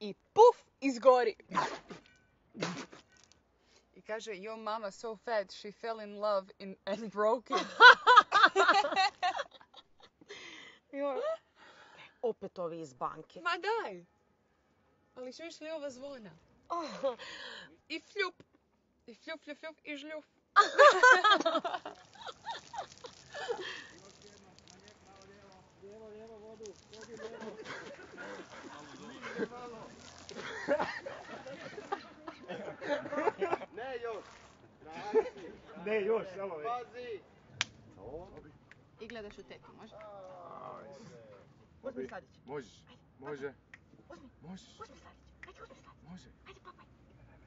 i puf, izgori. I kaže, your mama so fat, she fell in love and broke it. Opet ovi iz banke. Ma daj! Ali čuješ li ova zvona? I fljup. I fljup, fljup, fljup i žljup. Lijevo vodu, Ne još. Ne još, samo već. Pazi. I gledaš u tetu, može? Uzmi sladić. Možeš. Može. Uzmi. Možeš. Uzmi sladić. Ajde, uzmi sladić. Može. Ajde, papaj.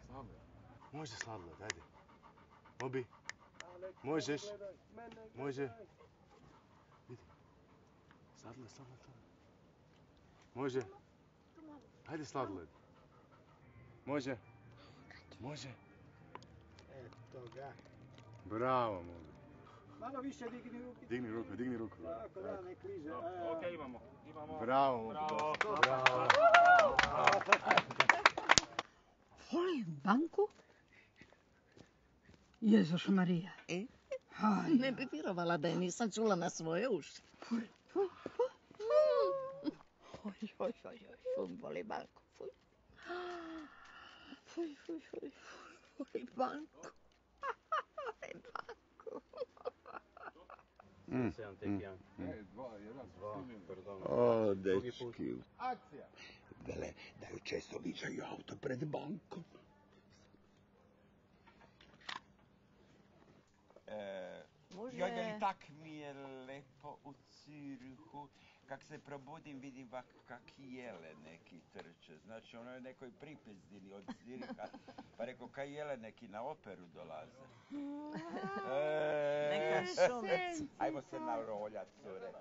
Sladoled. Može sladoled, ajde. Bobi. Možeš. Može. Vidi. Sladoled. Može. Ajde sladoled. Može. Može. Eto ga. Bravo, Mobi. Malo više digni ruke. Digni ruku. Tako da, ne kliže. Okej, imamo. Bravo, Mobi. Bravo. Volim banku? Jezus Marija. Ne bi vjerovala da je nisam čula na svoje uši. Voli banku. Voli banku. O, dečki. Akcija. Vele da ju često viđaju auto pred bankom. Joj, veli, tak mi je lepo u Zürichu. Kak se probudim, vidim kak jele neki trče. Znači, ono je nekoj pripezdini od Züricha. Pa rekao, kaj jele neki na operu dolaze. Neka šumec. Ajmo se naroljat, cure.